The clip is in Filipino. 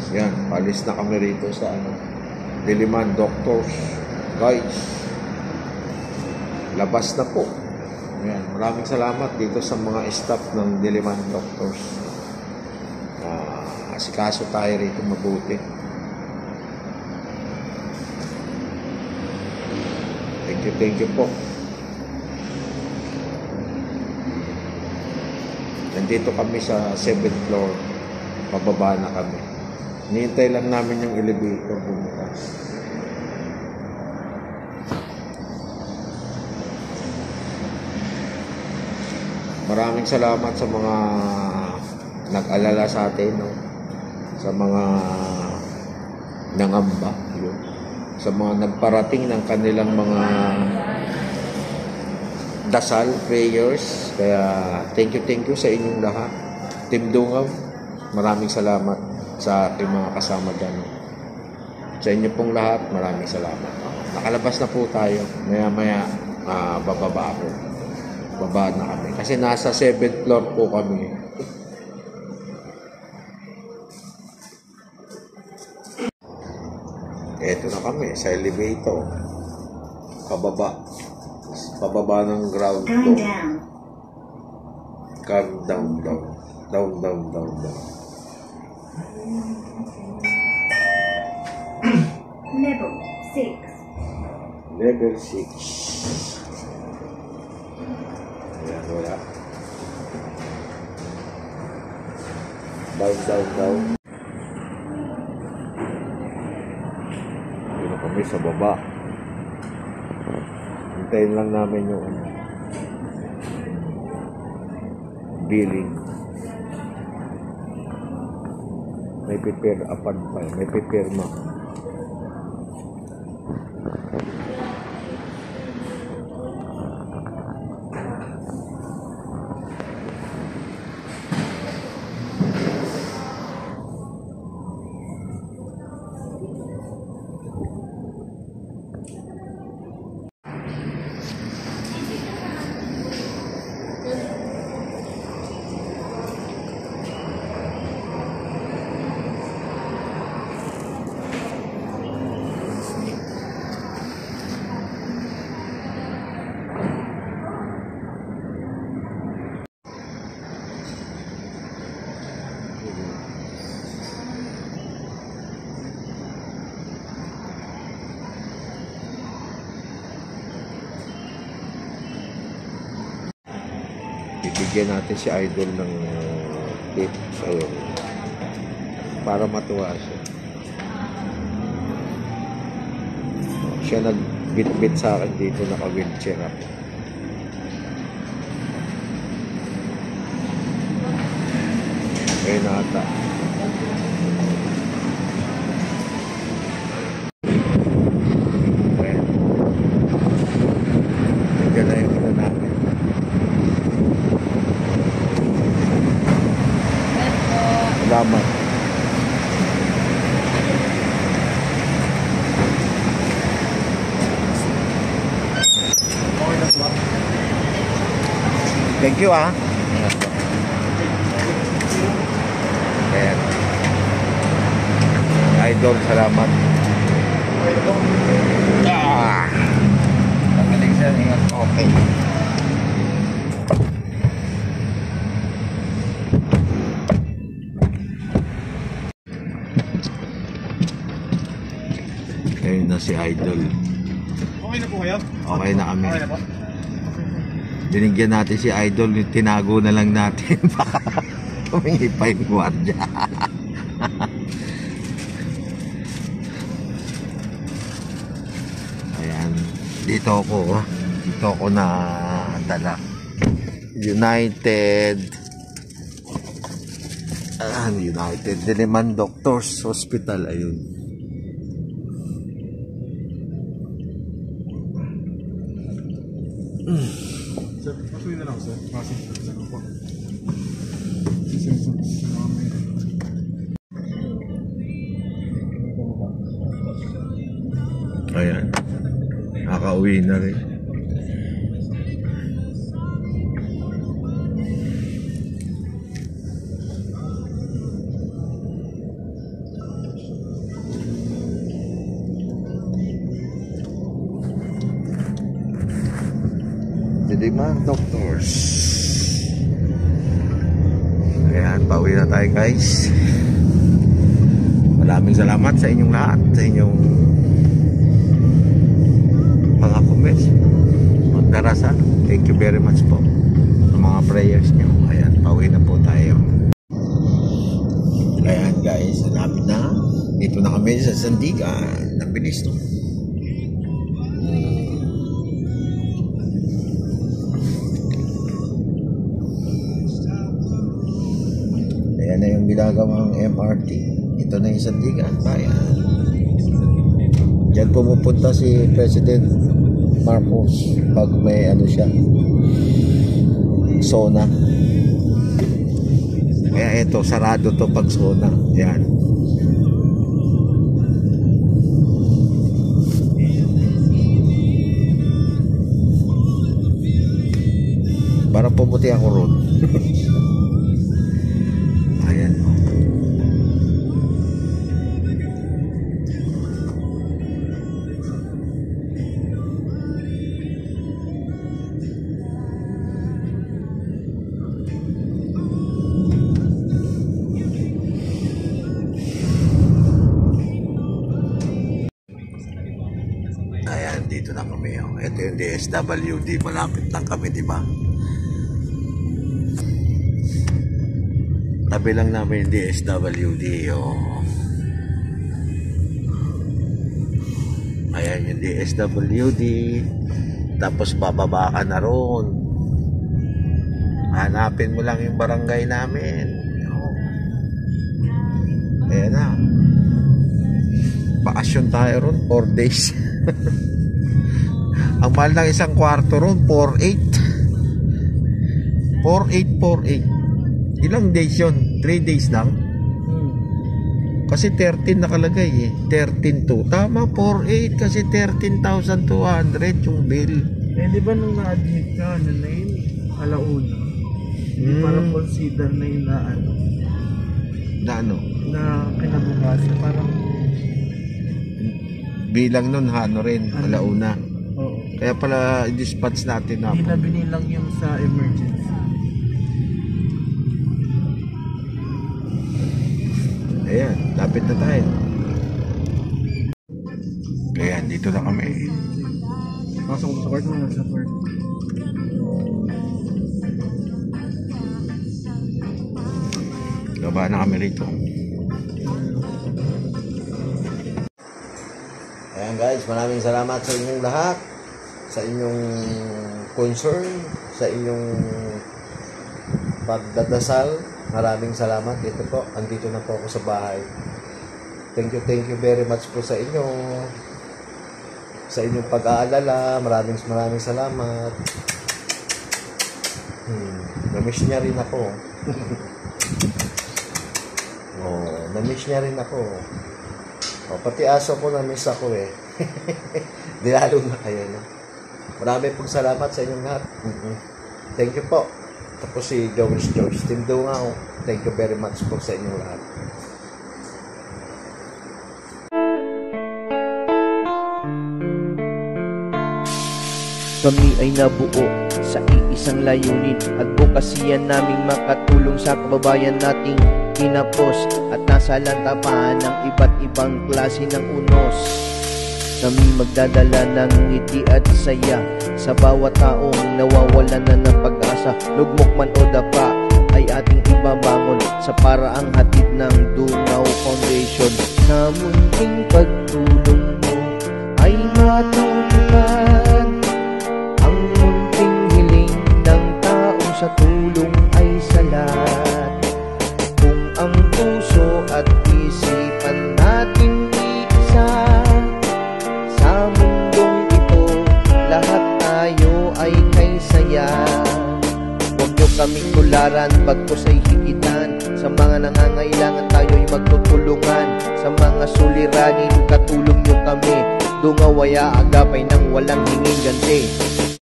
Yan, palis na kami rito sa Diliman Doctors. Guys, labas na po. Yan, maraming salamat dito sa mga staff ng Diliman Doctors. Asikaso tayo rito mabuti. Thank you po. Nandito kami sa 7th floor. Pababa na kami. Hinihintay lang namin yung elevator bumukas. Maraming salamat sa mga nag-alala sa atin, no? Sa mga nangamba, yun. Sa mga nagparating ng kanilang mga dasal, prayers. Kaya thank you sa inyong lahat. Team Dungaw, maraming salamat sa ating mga kasama dyan. Sa inyo pong lahat, maraming salamat. Nakalabas na po tayo. Maya bababa ako. Baba na kami. Kasi nasa 7th floor po kami. Eto na kami sa elevator. Pababa ng ground floor. Down. Level 6. Level 6. Ayan, wala. Down. Dito kami sa baba. Hintayin lang namin yung billing. May prepare upon pa. May pipirma. Bibigyan natin si Idol ng tip. Ayun. Para matuwa siya. Siya nagbit-bit sa akin dito, naka-wheelchair ako. Ayun na ata. Ayun. Nandiyan na yung ito natin. Salamat. Thank you, ah. Ayan. Idol, salamat. Magaling siya, ingat. Okay. Ayun na si Idol. Okay na po kayo? Okay na kami. Okay na po. Binigyan natin si Idol, tinago na lang natin. Baka tumingi pa yung gwardiya. Ayan. Dito ako na dala. United Diliman Doctors Hospital. Ayun. Sir, patuloy na lang sir. Kasi sir po. Ayan. Nakauwi na rin. mga doctors. Ayan, pauwi na tayo guys. Maraming salamat sa inyong lahat, sa inyong mga comments, magdarasal. Thank you very much po sa mga prayers nyo. Ayan, pauwi na po tayo. Ayan guys, hanapin na. Dito na kami sa Sandigan. Nabilis to. Ayan na yung ginagawang MRT. Ito na yung Sandigan. Bayan. Diyan pumupunta si President Marcos pag may ano siya, zona. Kaya ito, sarado to pag zona. Ayan. Parang pumuti ako ron. Ayan. Ayan, dito na kami. Ito yung DSWD. Malapit lang kami, di ba? Tabi lang namin yung DSWD. Ayan yung DSWD. Tapos bababa ka na ron. Hanapin mo lang yung barangay namin. Ayan na. Bakasyon tayo ron 4 days. Ang mahal ng isang kwarto ron 4,800. 4,848. Ilang days yun? 3 days lang? Kasi 13 nakalagay eh. 13,200. Tama, 4,800 kasi 13,200 yung bill. Eh, di ba nung na-admit ka, ano na yun? Alauna. Hindi parang consider na yun na ano? Na ano? Na kinabukasan. Parang bilang nun, ano rin, alauna. oo. Kaya pala, dispatch natin na. Hindi na binilang yung sa emergency. Ayan, lapit na tayo. Ayan, dito na kami. Pasok ko sa court mo na sa court. Gaba na kami rito. Ayan guys, maraming salamat sa inyong lahat. Sa inyong concern, sa inyong pagdadasal. Maraming salamat. Ito po, andito na po ako sa bahay. Thank you very much po sa inyo. Sa inyong pag-aalala. Maraming salamat. Namiss niya rin ako. Namiss niya rin ako. Pati aso ko namiss ako eh. Dilalo na kayo, no? Maraming pong salamat sa inyong lahat. Thank you po. Tapos si Joey's George, Team Dungaw. Thank you very much po sa inyong lahat. Kami ay nabuo sa iisang layunin, advokasya naming makatulong sa kababayan nating kinapos at nasa lantapan ng iba't ibang klase ng unos. Kami magdadala ng ngiti at saya sa bawat taong nawawalan na ng pag-asa. Lugmok man o dapa ay ating ibabangon sa paraang hatid ng Dungaw Foundation. Sa munting pagtulong mo ay matutupad ang munting hiling ng taong sa tulong ay salat. Kung ang puso at isipan natin iisa, sa mundong ito lahat tayo ay kay saya. Huwag nyo kaming tularan, bagkus ay higitan. Sa mga nangangailangan tayo'y magtutulungan. Sa mga suliranin, katulong nyo kami. Dungawaya agapay ng walang hinging ganti.